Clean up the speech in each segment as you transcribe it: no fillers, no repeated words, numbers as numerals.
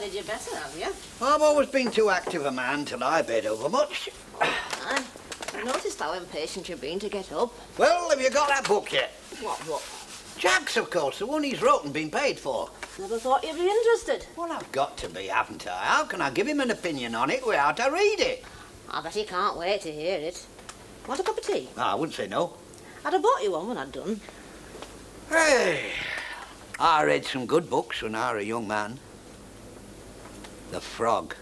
decided you're better, have you? I've always been too active a man till I bed over much. I noticed how impatient you've been to get up. Well, have you got that book yet? What book? Jack's, of course, the one he's wrote and been paid for. Never thought you'd be interested. Well, I've got to be, haven't I? How can I give him an opinion on it without I read it? I bet he can't wait to hear it. Want a cup of tea? I wouldn't say no. I'd have bought you one when I'd done. Hey, I read some good books when I was a young man. The Frog.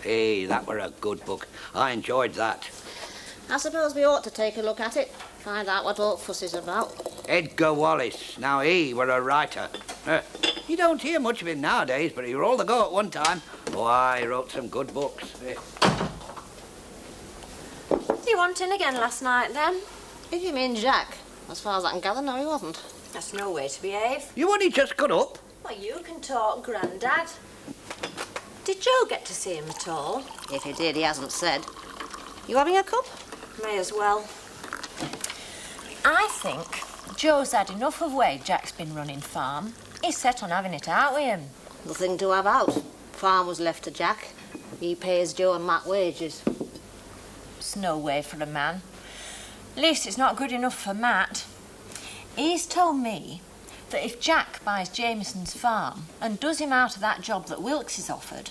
Hey, that were a good book. I enjoyed that. I suppose we ought to take a look at it. Find out what all fuss is about. Edgar Wallace. Now, he were a writer. You don't hear much of him nowadays, but he were all the go at one time. Why, he wrote some good books. You weren't in again last night, then? If you mean Jack, as far as I can gather, no, he wasn't. That's no way to behave. You only just got up. Well, you can talk, Grandad. Did Joe get to see him at all? If he did, he hasn't said. You having a cup? May as well. I think Joe's had enough of way Jack's been running farm. He's set on having it out with him. The thing to have out. Farm was left to Jack. He pays Joe and Matt wages. It's no way for a man. At least it's not good enough for Matt. He's told me that if Jack buys Jameson's farm and does him out of that job that Wilkes is offered,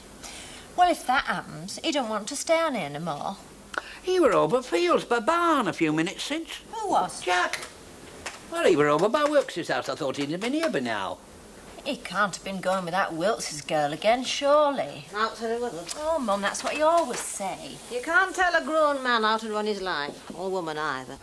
well, if that happens, he don't want to stay on here no more. He were over Fields by barn a few minutes since. Who was? Jack. Well, he were over by Wilkes' house. I thought he'd have been here by now. He can't have been going with that Wilkes' girl again, surely. Out to the women. Oh, Mum, that's what you always say. You can't tell a grown man how to run his life, or woman either.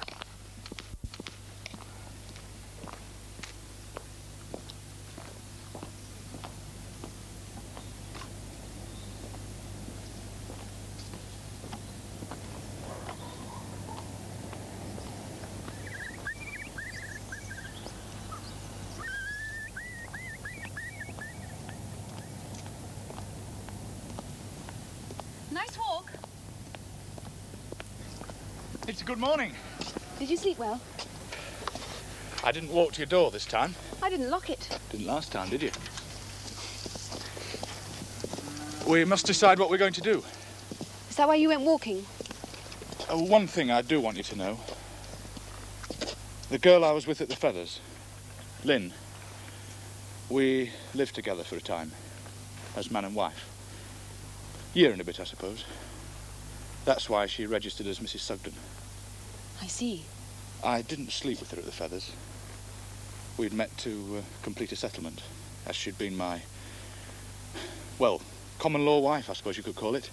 Nice walk. It's a good morning. Did you sleep well? I didn't walk to your door this time. I didn't lock it. Didn't last time, did you? We must decide what we're going to do. Is that why you went walking? One thing I do want you to know. The girl I was with at the Feathers, Lynn, we lived together for a time as man and wife. Year and a bit, I suppose. That's why she registered as Mrs. Sugden. I see. I didn't sleep with her at the Feathers. We'd met to complete a settlement, as she'd been my, well, common law wife, I suppose you could call it.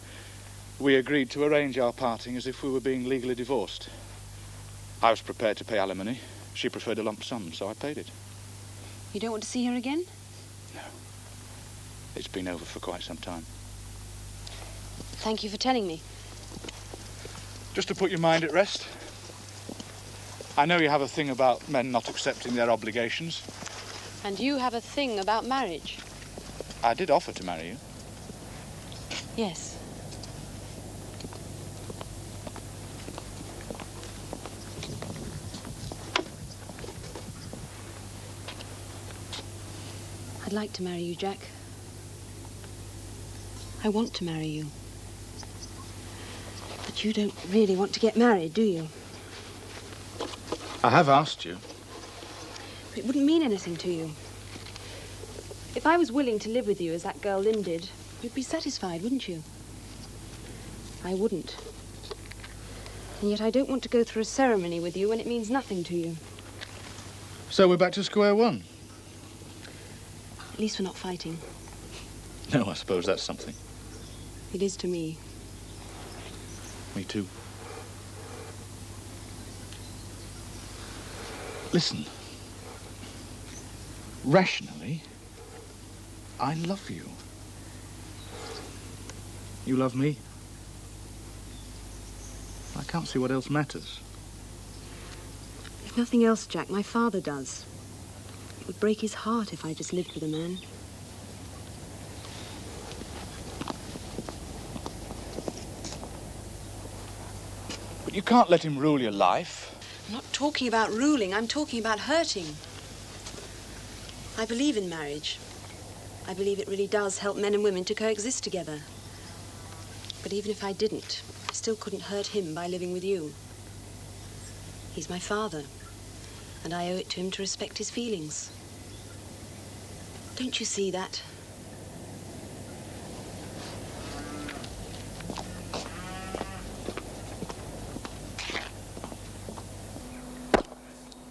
We agreed to arrange our parting as if we were being legally divorced. I was prepared to pay alimony. She preferred a lump sum, so I paid it. You don't want to see her again? No. It's been over for quite some time. Thank you for telling me. Just to put your mind at rest, I know you have a thing about men not accepting their obligations. And you have a thing about marriage? I did offer to marry you. Yes. I'd like to marry you, Jack. I want to marry you. But you don't really want to get married, do you? I have asked you. It wouldn't mean anything to you. If I was willing to live with you as that girl Lynn did, you'd be satisfied, wouldn't you? I wouldn't. And yet I don't want to go through a ceremony with you when it means nothing to you. So we're back to square one? At least we're not fighting. No, I suppose that's something. It is to me. Me too. Listen. Rationally, I love you. You love me. I can't see what else matters. If nothing else, Jack, my father does. It would break his heart if I just lived with a man. But you can't let him rule your life. I'm not talking about ruling, I'm talking about hurting. I believe in marriage. I believe it really does help men and women to coexist together. But even if I didn't, I still couldn't hurt him by living with you. He's my father, and I owe it to him to respect his feelings. Don't you see that?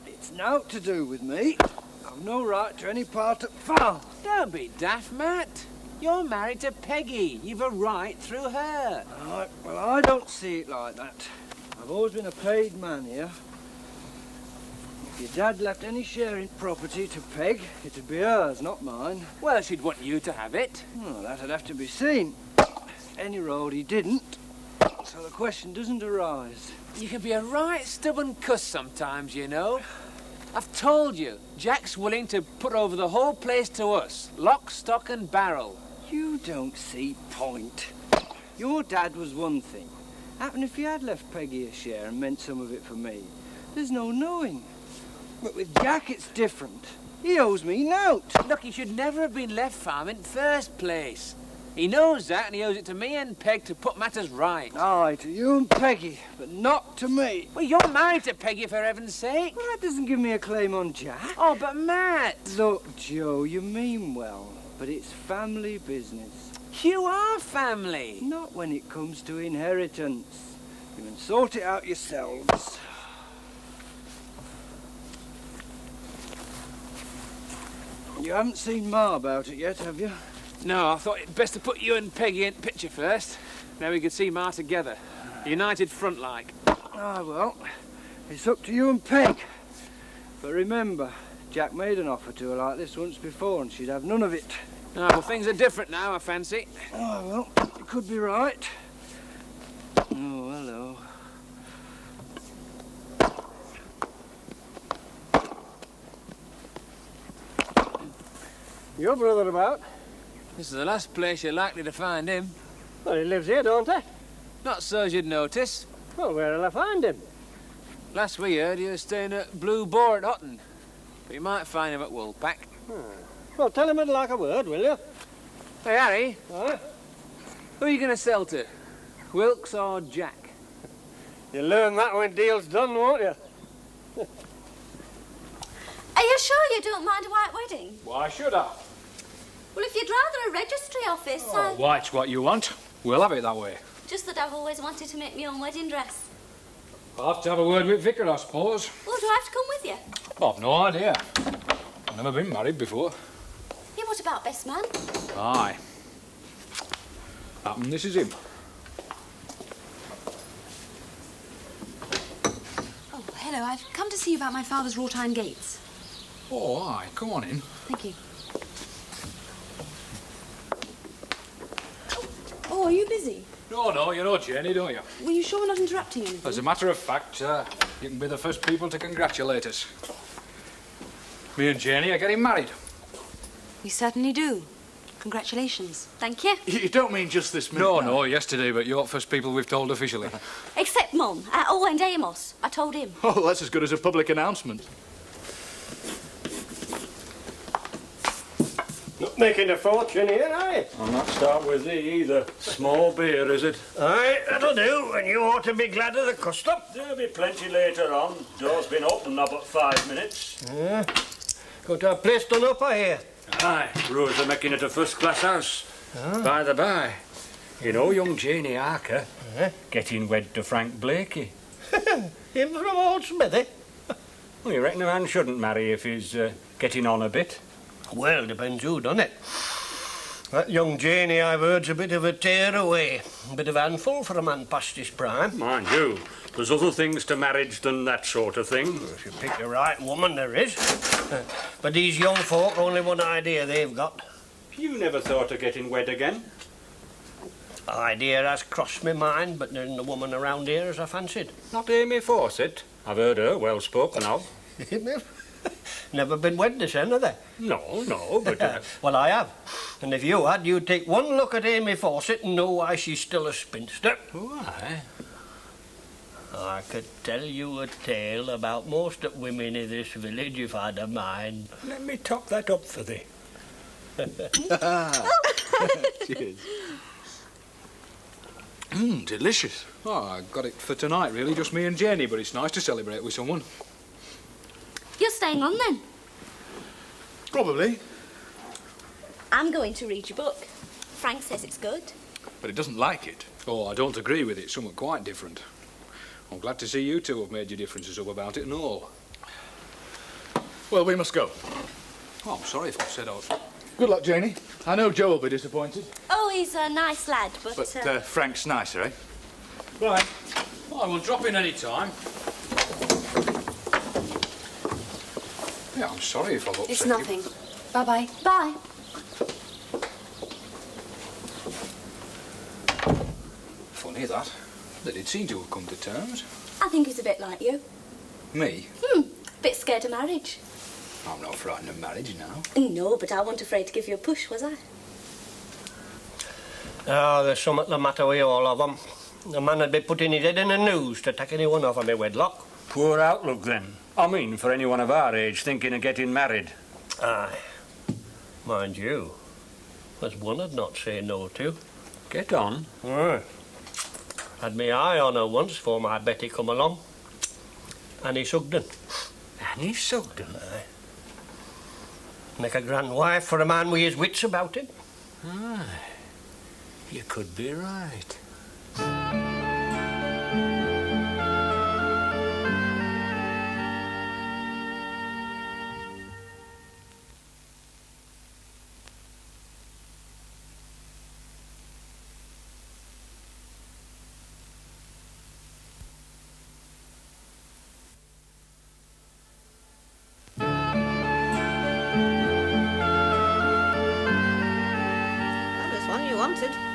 It's naught to do with me. I've no right to any part of farm. Don't be daft, Matt. You're married to Peggy. You've a right through her. Right, well, I don't see it like that. I've always been a paid man here. If your dad left any share in property to Peg, it'd be hers, not mine. Well, she'd want you to have it. Well, that'd have to be seen. Any road he didn't, so the question doesn't arise. You can be a right stubborn cuss sometimes, you know. I've told you, Jack's willing to put over the whole place to us. Lock, stock and barrel. You don't see point. Your dad was one thing. Happen if he had left Peggy a share and meant some of it for me. There's no knowing. But with Jack, it's different. He owes me nought. Look, he should never have been left farm in first place. He knows that, and he owes it to me and Peg to put matters right. Aye, to you and Peggy, but not to me. Well, you're married to Peggy, for heaven's sake. Well, that doesn't give me a claim on Jack. Oh, but Matt. Look, Joe, you mean well, but it's family business. You are family. Not when it comes to inheritance. You can sort it out yourselves. You haven't seen Ma about it yet, have you? No, I thought it best to put you and Peggy in picture first. Then we could see Ma together. A united front like. Ah, well, it's up to you and Peg. But remember, Jack made an offer to her like this once before and she'd have none of it. Ah, well, things are different now, I fancy. Oh, well, you could be right. Oh, hello. Your brother about? This is the last place you're likely to find him. Well, he lives here, don't he? Not so as you'd notice. Well, where'll I find him? Last we heard, he was staying at Blue Boar at Houghton. But you might find him at Woolpack. Well, tell him I'd like a word, will you? Hey, Harry, Aye? who are you going to sell to? Wilkes or Jack? You'll learn that when deal's done, won't you? Are you sure you don't mind a white wedding? Why should I? Well, if you'd rather a registry office, White's what you want. We'll have it that way. Just that I've always wanted to make my own wedding dress. I'll have to have a word with Vicar, I suppose. Well, do I have to come with you? I've no idea. I've never been married before. Yeah, what about best man? Aye. This is him. Oh, hello. I've come to see you about my father's wrought iron gates. Oh, aye. Come on in. Thank you. Oh, are you busy? No, you know Jenny, don't you? Were you sure we're not interrupting anything? As a matter of fact, you can be the first people to congratulate us. Me and Jenny are getting married. We certainly do. Congratulations. Thank you. You don't mean just this minute? No, yesterday, but you're the first people we've told officially. Except Mum. And Amos. I told him. Oh, that's as good as a public announcement. Not making a fortune here, are you? I'll not start with thee either. Small beer, is it? Aye, that'll do, and you ought to be glad of the custom. There'll be plenty later on. Door's been open about 5 minutes. Yeah. Got our place done up, I hear. Aye, Rose are making it a first-class house. By the by, you know young Janie Harker getting wed to Frank Blakey. Him from Old Smithy? Well, you reckon a man shouldn't marry if he's getting on a bit? Well, depends who done it. That young Janie, I've heard's a bit of a tear-away. A bit of a handful for a man past his prime. Mind you, there's other things to marriage than that sort of thing. If you pick the right woman, there is. But these young folk, only one idea they've got. You never thought of getting wed again? Idea has crossed my mind, but there isn't a woman around here as I fancied. Not Amy Fawcett. I've heard her well spoken of. Never been wed this end, have they? No, but... Well, I have. And if you had, you'd take one look at Amy Fawcett and know why she's still a spinster. Why? I could tell you a tale about most of women in this village if I'd a mind. Let me top that up for thee. Cheers. Delicious. Oh, I got it for tonight, really. Just me and Jenny, but it's nice to celebrate with someone. You're staying on then? Probably. I'm going to read your book. Frank says it's good. But it doesn't like it. Oh, I don't agree with it. Somewhat quite different. I'm glad to see you two have made your differences up about it and all. Well, we must go. Oh, I'm sorry if I've said out. Good luck, Janie. I know Joe will be disappointed. Oh, he's a nice lad, but... Frank's nicer, eh? Right. I will drop in any time. Yeah, I'm sorry if I've upset It's you. nothing. Bye-bye. Bye. Funny that. They did seem to have come to terms. I think he's a bit like you. Me? Bit scared of marriage. I'm not frightened of marriage now. No, but I wasn't afraid to give you a push, was I? Oh, there's something the matter with all of them. The man would be putting his head in the news to take anyone off of me wedlock. Poor outlook, then. I mean, for anyone of our age thinking of getting married. Aye. Mind you, there's one I'd not say no to. Get on. Aye. Had me eye on her once before my Betty come along. Annie Sugden. Annie Sugden? Aye. Make a grand wife for a man with his wits about him. Aye. You could be right.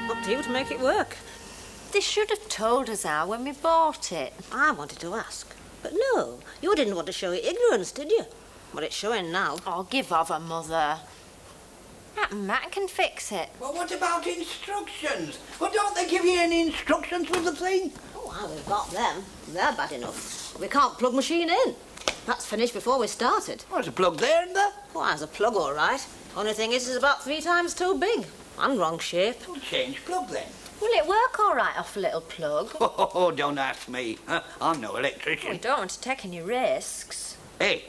Up to you to make it work. They should have told us how when we bought it. I wanted to ask. But no, you didn't want to show your ignorance, did you? But it's showing now. Oh, give over, Mother. That Matt can fix it. Well, what about instructions? Well, don't they give you any instructions with the thing? Oh, well, we've got them. They're bad enough. We can't plug machine in. That's finished before we started. Well, there's a plug there and there. Oh, there's a plug, all right. Only thing is, it's about 3 times too big. And wrong shape. Well, change plug then. Will it work all right off a little plug? Oh, don't ask me. I'm no electrician. We don't want to take any risks. Hey,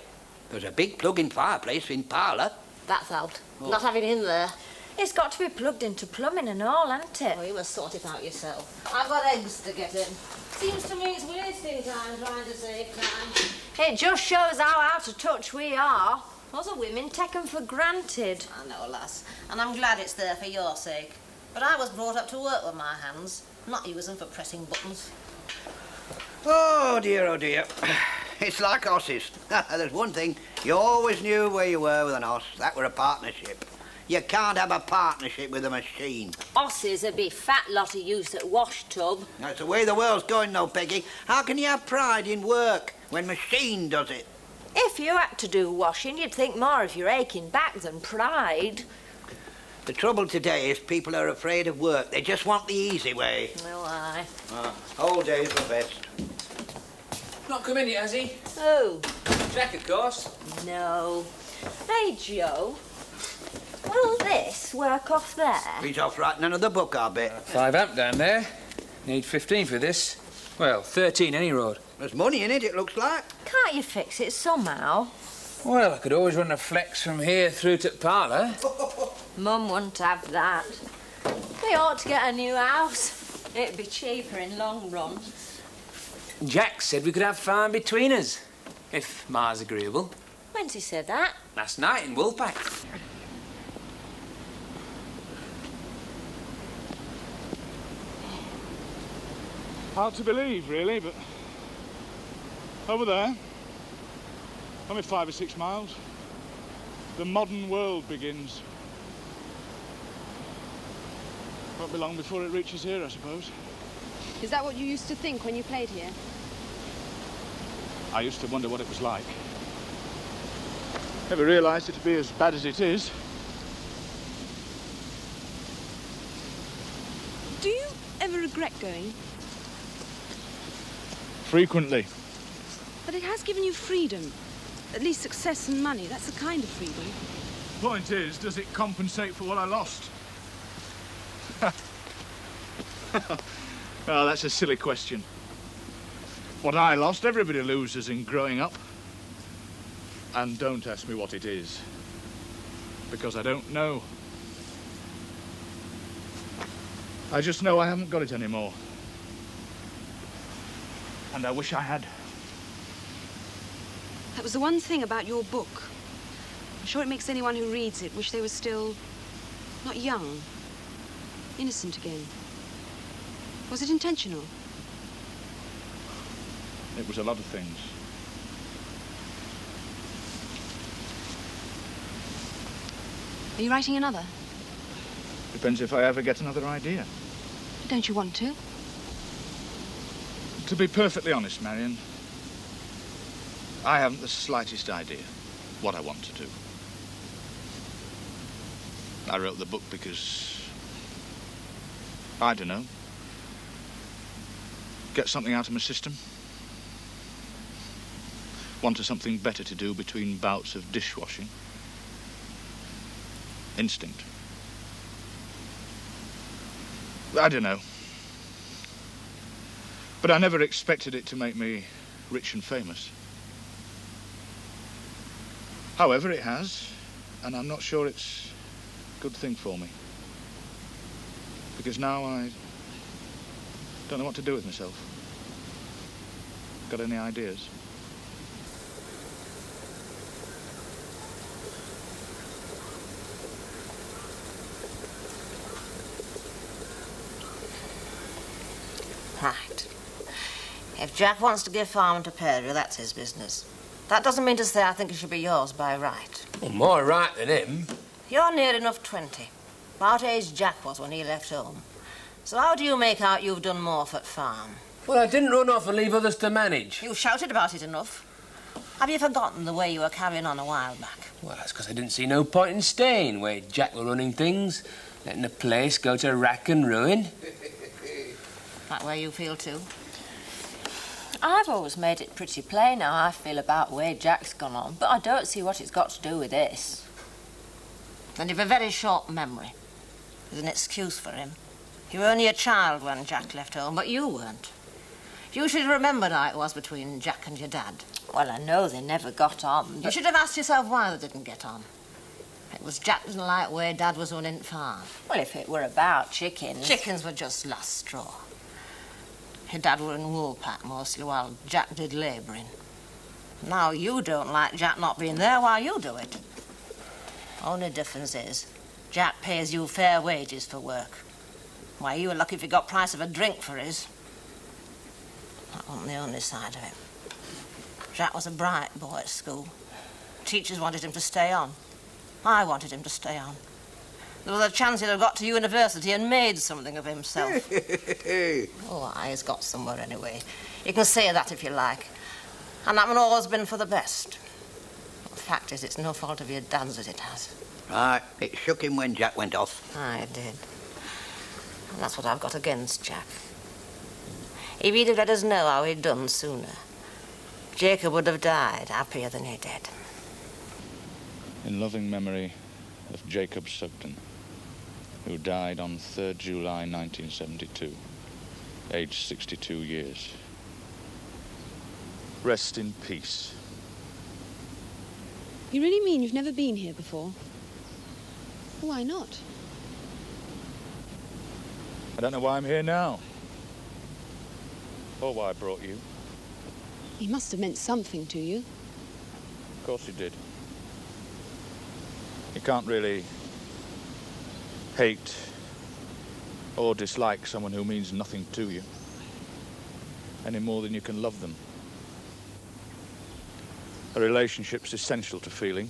there's a big plug-in fireplace in parlour. That's out. Not having it in there. It's got to be plugged into plumbing and all, hasn't it? Oh, you must sort it out yourself. I've got eggs to get in. Seems to me it's wasting time trying to save time. It just shows how out of touch we are. Other women take them for granted. I know, lass. And I'm glad it's there for your sake. But I was brought up to work with my hands, not use them for pressing buttons. Oh, dear, oh, dear. It's like horses. There's one thing. You always knew where you were with an horse. That were a partnership. You can't have a partnership with a machine. Horses would be fat lot of use at wash tub. That's the way the world's going, though, Peggy. How can you have pride in work when machine does it? If you had to do washing, you'd think more of your aching back than pride. The trouble today is people are afraid of work. They just want the easy way. Oh, aye. Old days were best. Not come in yet, has he? Who? Jack, of course. No. Hey, Joe. Will this work off there? He's off writing another book, I bet. 5 amp down there. Need 15 for this. Well, 13 any road. There's money in it, it looks like. Can't you fix it somehow? Well, I could always run a flex from here through to the parlour. Mum wouldn't have that. We ought to get a new house. It'd be cheaper in long run. Jack said we could have fine between us, if Ma's agreeable. When's he said that? Last night in Woolpack. Hard to believe, really, but over there, only 5 or 6 miles, the modern world begins. Won't be long before it reaches here, I suppose. Is that what you used to think when you played here? I used to wonder what it was like. Never realised it'd be as bad as it is. Do you ever regret going? Frequently. But it has given you freedom. At least success and money. That's the kind of freedom. Point is, does it compensate for what I lost? Oh, that's a silly question. What I lost, everybody loses in growing up. And don't ask me what it is, because I don't know. I just know I haven't got it anymore. And I wish I had. That was the one thing about your book. I'm sure it makes anyone who reads it wish they were still not young, innocent again. Was it intentional? It was a lot of things. Are you writing another? Depends if I ever get another idea. Don't you want to? To be perfectly honest, Marion, I haven't the slightest idea what I want to do. I wrote the book because, I don't know, get something out of my system. Wanted something better to do between bouts of dishwashing. Instinct. I don't know. But I never expected it to make me rich and famous. However, it has, and I'm not sure it's a good thing for me. Because now I don't know what to do with myself. Got any ideas? Right. If Jack wants to give farming to Perry, that's his business. That doesn't mean to say I think it should be yours by right. Well, more right than him. You're near enough 20. About age Jack was when he left home. So how do you make out you've done more for the farm? Well, I didn't run off and leave others to manage. You shouted about it enough. Have you forgotten the way you were carrying on a while back? Well, that's because I didn't see no point in staying where Jack were running things, letting the place go to rack and ruin. That way you feel too? I've always made it pretty plain how I feel about the way Jack's gone on, but I don't see what it's got to do with this. And you've a very short memory. There's an excuse for him. You were only a child when Jack left home, but you weren't. You should have remembered how it was between Jack and your dad. Well, I know they never got on, but... You should have asked yourself why they didn't get on. It was Jack didn't like the way Dad was running the farm. Well, if it were about chickens... Chickens were just last straw. Your dad were in wool pack mostly while Jack did labouring. Now you don't like Jack not being there while you do it. Only difference is, Jack pays you fair wages for work. Why, you were lucky if you got price of a drink for his. That wasn't the only side of it. Jack was a bright boy at school. Teachers wanted him to stay on. I wanted him to stay on. There was a chance he'd have got to university and made something of himself. Oh, he's got somewhere anyway. You can say that if you like. And that one always been for the best. The fact is, it's no fault of your dad's that it has. Right, it shook him when Jack went off. Aye, it did. And that's what I've got against Jack. If he'd have let us know how he'd done sooner, Jacob would have died happier than he did. In loving memory of Jacob Sugden, who died on 3rd July 1972, aged 62 years. Rest in peace. You really mean you've never been here before? Why not? I don't know why I'm here now. Or why I brought you. He must have meant something to you. Of course he did. You can't really hate or dislike someone who means nothing to you, any more than you can love them. A relationship's essential to feeling.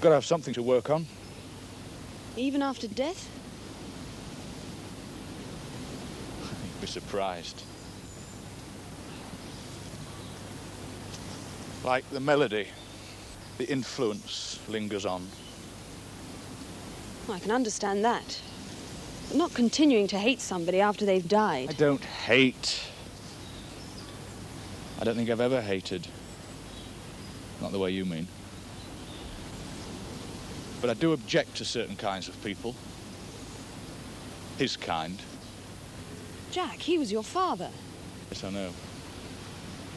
Got to have something to work on. Even after death? You'd be surprised. Like the melody, the influence lingers on. Well, I can understand that. But not continuing to hate somebody after they've died. I don't hate. I don't think I've ever hated. Not the way you mean. But I do object to certain kinds of people. His kind. Jack, he was your father. Yes, I know.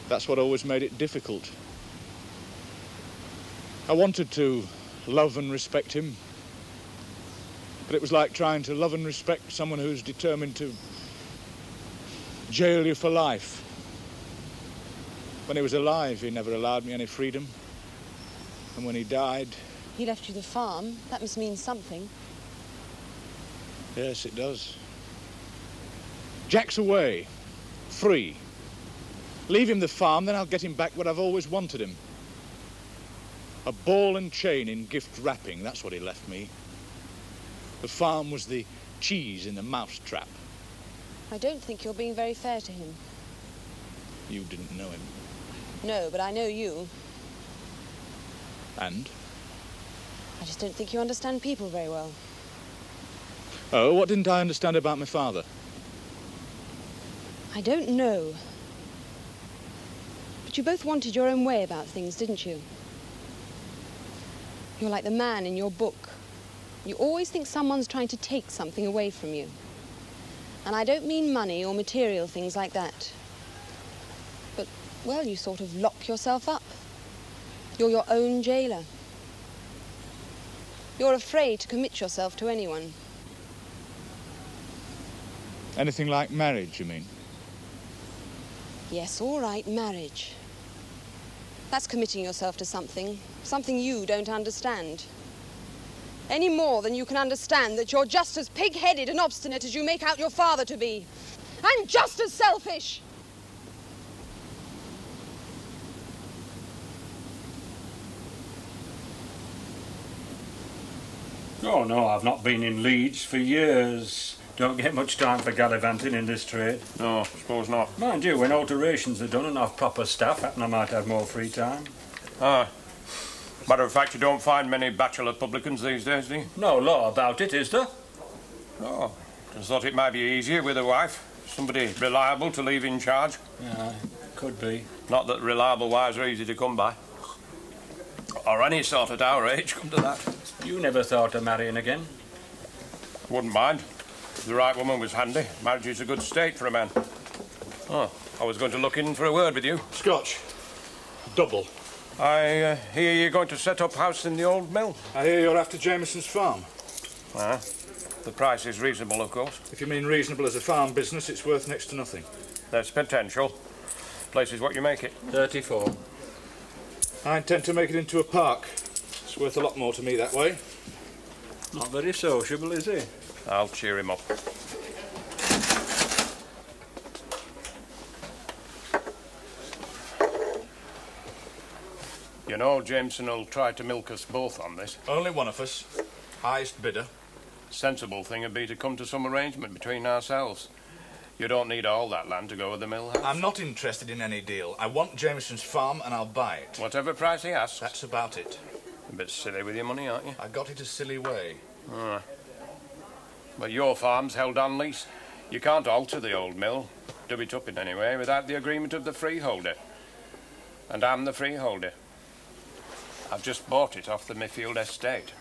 That's what always made it difficult. I wanted to love and respect him. But it was like trying to love and respect someone who's determined to jail you for life. When he was alive, he never allowed me any freedom. And when he died... He left you the farm. That must mean something. Yes, it does. Jack's away. Free. Leave him the farm, then I'll get him back what I've always wanted him. A ball and chain in gift wrapping, that's what he left me. The farm was the cheese in the mouse trap. I don't think you're being very fair to him. You didn't know him. No, but I know you. And? I just don't think you understand people very well. Oh, what didn't I understand about my father? I don't know. But you both wanted your own way about things, didn't you? You're like the man in your book. You always think someone's trying to take something away from you. And I don't mean money or material things like that. But, well, you sort of lock yourself up. You're your own jailer. You're afraid to commit yourself to anyone. Anything like marriage, you mean? Yes, all right, marriage. That's committing yourself to something you don't understand. Any more than you can understand that you're just as pig-headed and obstinate as you make out your father to be. And just as selfish! Oh, no, I've not been in Leeds for years. Don't get much time for gallivanting in this trade. No, suppose not. Mind you, when alterations are done and I've proper staff, happen I might have more free time. Aye. Matter of fact, you don't find many bachelor publicans these days, do you? No law about it, is there? No. Just thought it might be easier with a wife. Somebody reliable to leave in charge. Yeah, could be. Not that reliable wives are easy to come by. Or any sort at our age, come to that. You never thought of marrying again? Wouldn't mind. If the right woman was handy. Marriage is a good state for a man. Oh, I was going to look in for a word with you. Scotch. Double. I hear you're going to set up house in the old mill. I hear you're after Jameson's farm. Ah, the price is reasonable, of course. If you mean reasonable as a farm business, it's worth next to nothing. There's potential. Place is what you make it. 34. I intend to make it into a park. It's worth a lot more to me that way. Not very sociable, is he? I'll cheer him up. You know, Jameson will try to milk us both on this. Only one of us. Highest bidder. Sensible thing would be to come to some arrangement between ourselves. You don't need all that land to go with the mill house. I'm not interested in any deal. I want Jameson's farm and I'll buy it. Whatever price he asks. That's about it. A bit silly with your money, aren't you? I got it a silly way. Ah. But your farm's held on lease. You can't alter the old mill, do it up in any way, without the agreement of the freeholder. And I'm the freeholder. I've just bought it off the Mayfield estate.